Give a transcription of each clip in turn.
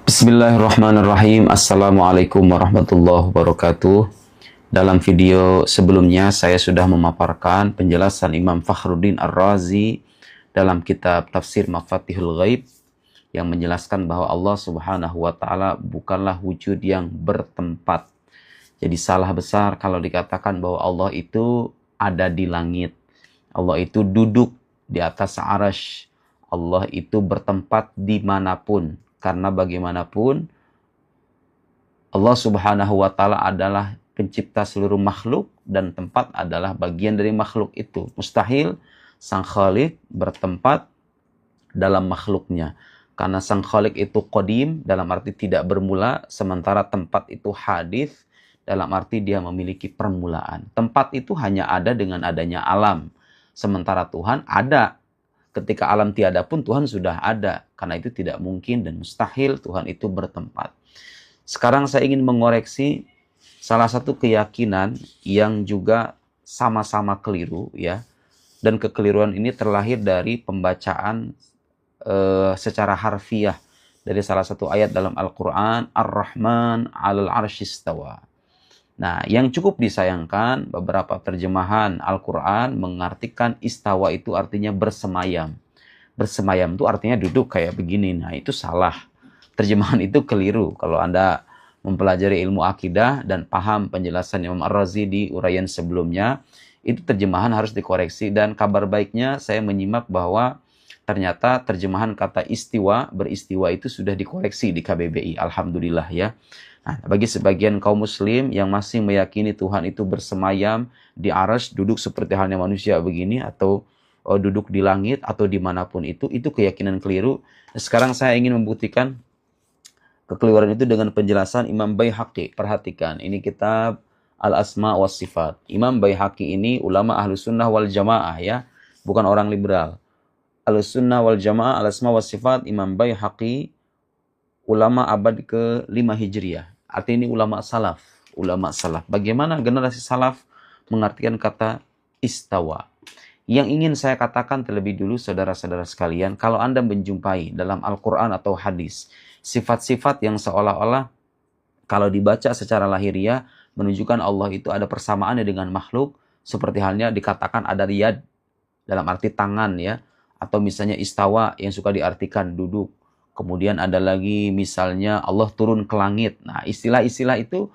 Bismillahirrahmanirrahim. Assalamualaikum warahmatullahi wabarakatuh. Dalam video sebelumnya saya sudah memaparkan penjelasan Imam Fakhruddin Ar-Razi dalam kitab Tafsir Mafatihul Ghaib yang menjelaskan bahwa Allah Subhanahu wa taala bukanlah wujud yang bertempat. Jadi salah besar kalau dikatakan bahwa Allah itu ada di langit. Allah itu duduk di atas arasy. Allah itu bertempat dimanapun. Karena bagaimanapun Allah Subhanahu wa taala adalah pencipta seluruh makhluk dan tempat adalah bagian dari makhluk itu. Mustahil Sang Khalik bertempat dalam makhluknya. Karena Sang Khalik itu qadim dalam arti tidak bermula, sementara tempat itu hadits dalam arti dia memiliki permulaan. Tempat itu hanya ada dengan adanya alam. Sementara Tuhan ada. Ketika alam tiada pun Tuhan sudah ada. Karena itu tidak mungkin dan mustahil Tuhan itu bertempat. Sekarang saya ingin mengoreksi salah satu keyakinan yang juga sama-sama keliru, ya. Dan kekeliruan ini terlahir dari pembacaan secara harfiah dari salah satu ayat dalam Al-Quran, Ar-Rahman 'alal 'arsy istawa. Nah, yang cukup disayangkan, beberapa terjemahan Al-Quran mengartikan istawa itu artinya bersemayam. Bersemayam itu artinya duduk kayak begini. Nah, itu salah. Terjemahan itu keliru. Kalau Anda mempelajari ilmu akidah dan paham penjelasan Imam Ar-Razi di uraian sebelumnya, itu terjemahan harus dikoreksi. Dan kabar baiknya saya menyimak bahwa ternyata terjemahan kata istiwa, beristiwa itu sudah dikoreksi di KBBI. Alhamdulillah ya. Nah, bagi sebagian kaum muslim yang masih meyakini Tuhan itu bersemayam di arasy, duduk seperti halnya manusia begini, atau duduk di langit, atau dimanapun itu keyakinan keliru. Sekarang saya ingin membuktikan kekeliruan itu dengan penjelasan Imam Baihaqi. Perhatikan, ini kitab Al-Asma wa Sifat. Imam Baihaqi ini ulama Ahlus Sunnah wal Jamaah ya, bukan orang liberal. Ahlus Sunnah wal Jamaah, Al-Asma wa Sifat, Imam Baihaqi, ulama abad ke-5 Hijriah. Artinya ini ulama salaf. Ulama salaf. Bagaimana generasi salaf mengartikan kata istawa? Yang ingin saya katakan terlebih dulu, saudara-saudara sekalian, kalau Anda menjumpai dalam Al-Quran atau hadis sifat-sifat yang seolah-olah kalau dibaca secara lahiriah menunjukkan Allah itu ada persamaannya dengan makhluk, seperti halnya dikatakan ada yad dalam arti tangan ya, atau misalnya istawa yang suka diartikan duduk. Kemudian ada lagi misalnya Allah turun ke langit. Nah, istilah-istilah itu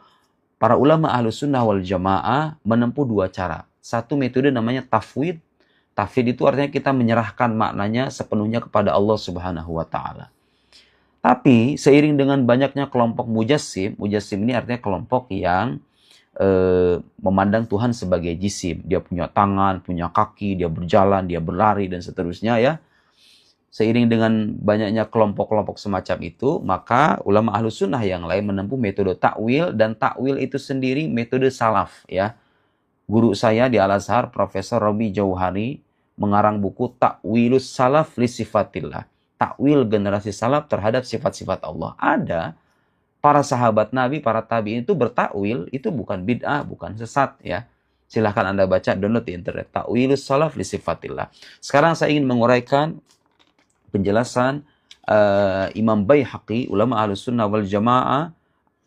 para ulama Ahlus Sunnah wal Jamaah menempuh dua cara. Satu metode namanya tafwid. Tafwid itu artinya kita menyerahkan maknanya sepenuhnya kepada Allah Subhanahu wa taala. Tapi seiring dengan banyaknya kelompok mujassim, mujassim ini artinya kelompok yang memandang Tuhan sebagai jisim. Dia punya tangan, punya kaki, dia berjalan, dia berlari dan seterusnya ya. Seiring dengan banyaknya kelompok-kelompok semacam itu, maka ulama Ahlus Sunnah yang lain menempuh metode takwil, dan takwil itu sendiri metode salaf ya. Guru saya di Al-Azhar, Profesor Robi Jauhari, mengarang buku Takwilus Salaf li Sifatillah. Takwil generasi salaf terhadap sifat-sifat Allah. Ada para sahabat Nabi, para tabi'in itu bertakwil, itu bukan bid'ah, bukan sesat ya. Silahkan Anda baca, download di internet. Takwilus Salaf li Sifatillah. Sekarang saya ingin menguraikan penjelasan Imam Baihaqi, ulama Ahlus Sunnah wal Jamaah,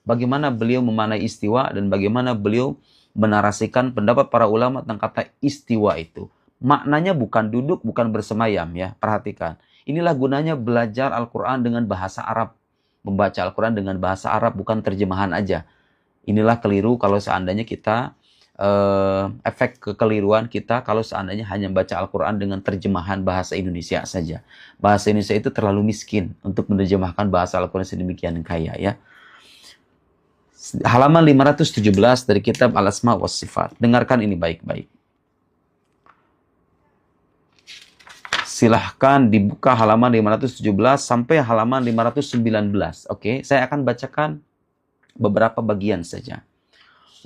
bagaimana beliau memaknai istiwa dan bagaimana beliau menarasikan pendapat para ulama tentang kata istiwa itu. Maknanya bukan duduk, bukan bersemayam ya. Perhatikan. Inilah gunanya belajar Al-Quran dengan bahasa Arab. Membaca Al-Quran dengan bahasa Arab, bukan terjemahan aja. Inilah keliru kalau seandainya kita efek kekeliruan kita kalau seandainya hanya baca Al-Quran dengan terjemahan bahasa Indonesia saja. Bahasa Indonesia itu terlalu miskin untuk menerjemahkan bahasa Al-Quran sedemikian kaya ya. Halaman 517 dari kitab Al-Asma wa Sifat. Dengarkan ini baik-baik. Silahkan dibuka halaman 517 sampai halaman 519. Oke, saya akan bacakan beberapa bagian saja.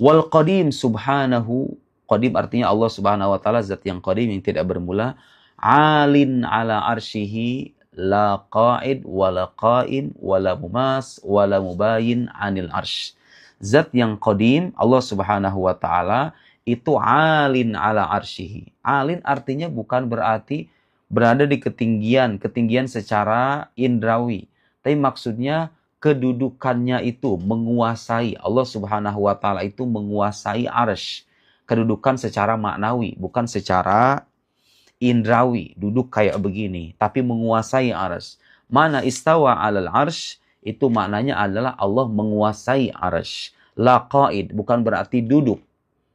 Wal qadim subhanahu, qadim artinya Allah subhanahu wa ta'ala zat yang qadim yang tidak bermula, alin ala arsyihi la qa'id wala qa'im wala mumas wala mubayin anil arsh. Zat yang qadim, Allah Subhanahu wa taala itu alin ala arsyihi. Alin artinya bukan berarti berada di ketinggian secara indrawi. Tapi maksudnya kedudukannya itu menguasai. Allah Subhanahu wa taala itu menguasai arsy. Kedudukan secara maknawi, bukan secara indrawi, duduk kayak begini, tapi menguasai arsy. Mana istawa alal arsy, itu maknanya adalah Allah menguasai arsy. La qaid, bukan berarti duduk.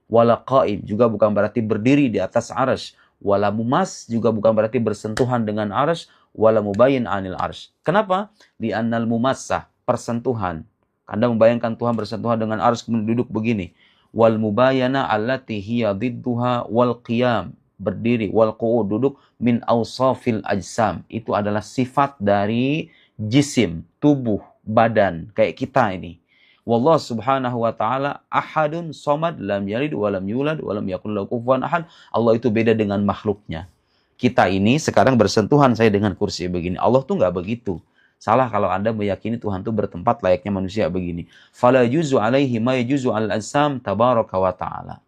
Wala qaim, juga bukan berarti berdiri di atas arsy. Wala mumas, juga bukan berarti bersentuhan dengan arsy. Wala mubayyin anil arsy. Kenapa? Li'annal mumassah, persentuhan. Anda membayangkan Tuhan bersentuhan dengan arsy kemudian duduk begini. Wal mubayyana allati hiya dhidduha wal qiyam, berdiri, wal qu'ud, duduk, min awsafil ajsam, itu adalah sifat dari jisim, tubuh, badan, kayak kita ini. Wallah subhanahu wa ta'ala ahadun somad, lam yalid walam yulad walam yakul lahu kufuwan ahad. Allah itu beda dengan makhluknya. Kita ini sekarang bersentuhan saya dengan kursi begini. Allah tuh nggak begitu. Salah kalau Anda meyakini Tuhan itu bertempat layaknya manusia begini. Fala yuzu alaihi ma yuzu al-ajsam tabaraka wa ta'ala.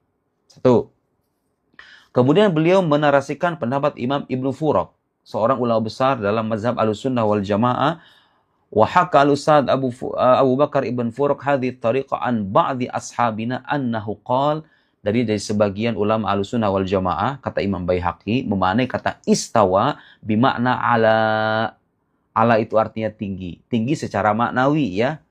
Satu. Kemudian beliau menarasikan pendapat Imam Ibnu Furaq, seorang ulama besar dalam mazhab Ahlussunnah wal Jamaah. Wa haka al-Ustadz Abu Bakar Ibn Furaq hadhihi tariqah an ba'di ashabina annahu qala, dari sebagian ulama Ahlussunnah wal Jamaah, kata Imam Baihaqi, memaknai kata istawa bimakna ala. Ala itu artinya tinggi. Tinggi secara maknawi ya.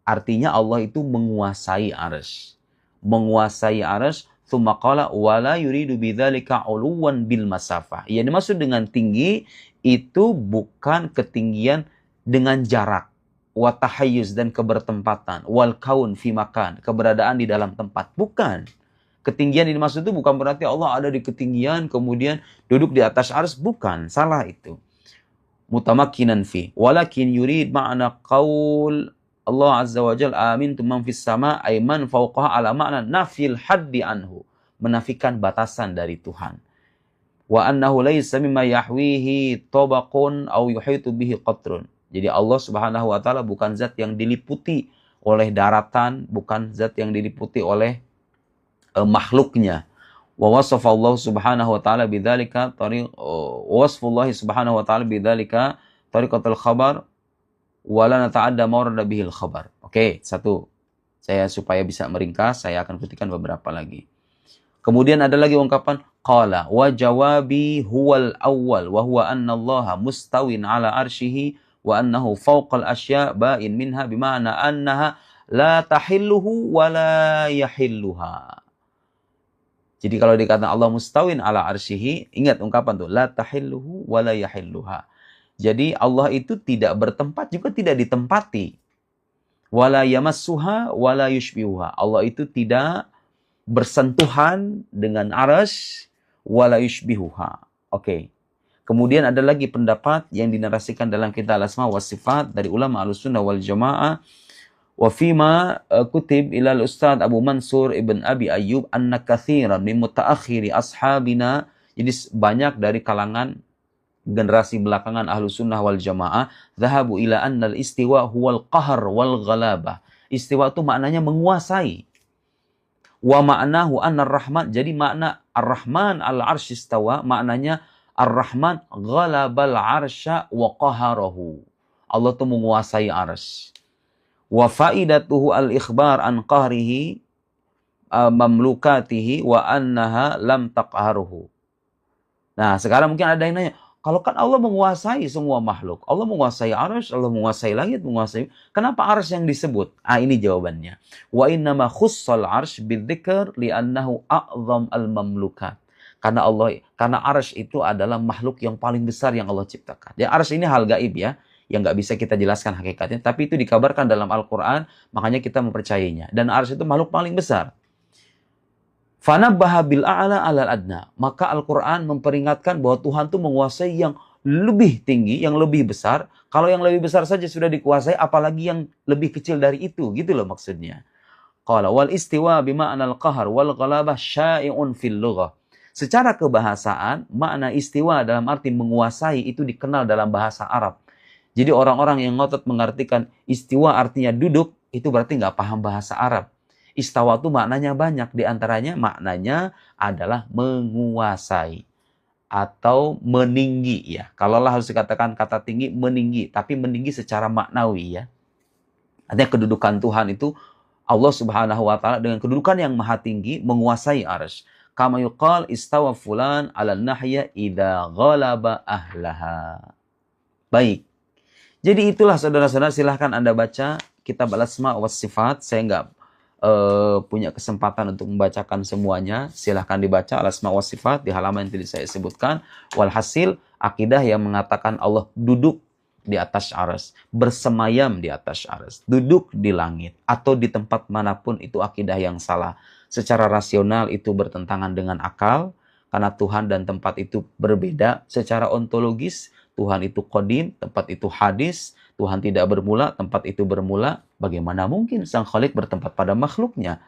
Artinya Allah itu menguasai arsy. Menguasai arsy. Tsumma qala wala yuridu bidzalika uluwan bil masafah. Yang dimaksud dengan tinggi itu bukan ketinggian dengan jarak. Wa tahayyuz, dan kebertempatan. Wal kaun fi makan, keberadaan di dalam tempat. Bukan. Ketinggian yang dimaksud itu bukan berarti Allah ada di ketinggian kemudian duduk di atas arsy. Bukan. Salah itu. Mutamakkinan fi. Walakin yurid ma'na qaul Allah azza wa jalla amintum man fis sama ay man fawqaha ala ma'na nafil haddi anhu, menafikan batasan dari Tuhan. Wa annahu laysa mimma yahwihi tabaqun aw yuhitu bihi qatrun. Jadi Allah Subhanahu wa taala bukan zat yang diliputi oleh daratan, bukan zat yang diliputi oleh makhluknya. Wa wasafa Allah Subhanahu wa taala bidzalika wasfullah Subhanahu wa taala bidzalika tariqatul khabar wala nata'adda mawrada bihil khabar. Oke, satu. Saya supaya bisa meringkas, saya akan kutikan beberapa lagi. Kemudian ada lagi ungkapan qala wa jawabi huwal awwal wa huwa anna Allah mustawin ala arsyihi wa annahu fawqal asya ba'in minha bima'na annaha la tahilluhu wa la yahilluha. Jadi kalau dikatakan Allah mustawin ala arsyihi, ingat ungkapan tuh, la tahilluhu wa la yahilluha. Jadi Allah itu tidak bertempat juga tidak ditempati. Wala yamassuha wa la yushbihuha. Allah itu tidak bersentuhan dengan arsy wa la yushbihuha. Oke. Kemudian ada lagi pendapat yang dinarasikan dalam kitab Al-Asma wa Sifat dari ulama Ahlussunnah wal Jamaah. Wa fima kutib ila al-Ustadz Abu Mansur Ibn Abi Ayyub anna katsiran min mutaakhiri ashabina. Jadi banyak dari kalangan generasi belakangan Ahlussunnah wal Jamaah dhahabu ila anna al-istiwa huwal qahr wal ghalabah. Istiwa itu maknanya menguasai. Wa ma'nahu anna ar-Rahman, jadi makna ar-Rahman al-arsy istawa maknanya ar-Rahman ghalabal arsya wa qaharahu. Allah itu menguasai arsy. Wa faidatuhu al-ikhbar an qahrihi mamlukatihi wa annaha lam taqharuhu. Nah, sekarang mungkin ada yang nanya, kalau kan Allah menguasai semua makhluk, Allah menguasai arsy, Allah menguasai langit, menguasai, kenapa arsy yang disebut? Ini jawabannya. Wa innama khussal arsy bidzikr li'annahu a'zam al-mamlukat. Karena arsy itu adalah makhluk yang paling besar yang Allah ciptakan. Ya, arsy ini hal gaib ya, yang nggak bisa kita jelaskan hakikatnya, tapi itu dikabarkan dalam Al-Quran, makanya kita mempercayainya. Dan arsy itu makhluk paling besar. Fanabbaha bil a'la 'alal adna. Maka Al-Quran memperingatkan bahwa Tuhan itu menguasai yang lebih tinggi, yang lebih besar. Kalau yang lebih besar saja sudah dikuasai, apalagi yang lebih kecil dari itu, gitu loh maksudnya. Qala wal istiwa bima'na al-qahr wal ghalabah syai'un fil lughah. Secara kebahasaan, makna istiwa dalam arti menguasai itu dikenal dalam bahasa Arab. Jadi orang-orang yang ngotot mengartikan istiwa artinya duduk, itu berarti nggak paham bahasa Arab. Istawa itu maknanya banyak, di antaranya maknanya adalah menguasai atau meninggi ya. Kalaulah harus dikatakan kata tinggi, meninggi, tapi meninggi secara maknawi ya. Artinya kedudukan Tuhan itu Allah Subhanahu wa taala dengan kedudukan yang maha tinggi menguasai arsy. Kama yuqal istawa fulan 'ala nahya idza ghalaba ahlaha. Baik. Jadi itulah saudara-saudara, silahkan Anda baca kitab Al-Asma wa Sifat. Saya nggak punya kesempatan untuk membacakan semuanya. Silahkan dibaca Al-Asma wa Sifat di halaman yang tadi saya sebutkan. Walhasil, akidah yang mengatakan Allah duduk di atas arsy, bersemayam di atas arsy, duduk di langit, atau di tempat manapun, itu akidah yang salah. Secara rasional itu bertentangan dengan akal, karena Tuhan dan tempat itu berbeda. Secara ontologis, Tuhan itu qadim, tempat itu hadis. Tuhan tidak bermula, tempat itu bermula. Bagaimana mungkin Sang Khalik bertempat pada makhluknya?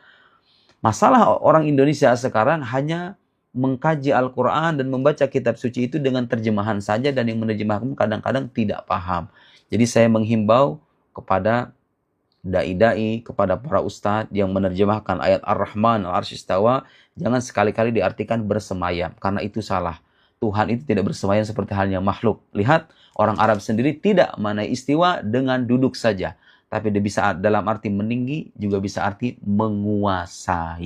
Masalah orang Indonesia sekarang hanya mengkaji Al-Quran dan membaca kitab suci itu dengan terjemahan saja, dan yang menerjemahkan kadang-kadang tidak paham. Jadi saya menghimbau kepada dai-dai, kepada para ustadz yang menerjemahkan ayat Ar-Rahman al-Arsy istawa, jangan sekali-kali diartikan bersemayam, karena itu salah. Tuhan itu tidak bersemayam seperti halnya makhluk. Lihat, orang Arab sendiri tidak memaknai istiwa dengan duduk saja, tapi dia bisa dalam arti meninggi, juga bisa arti menguasai.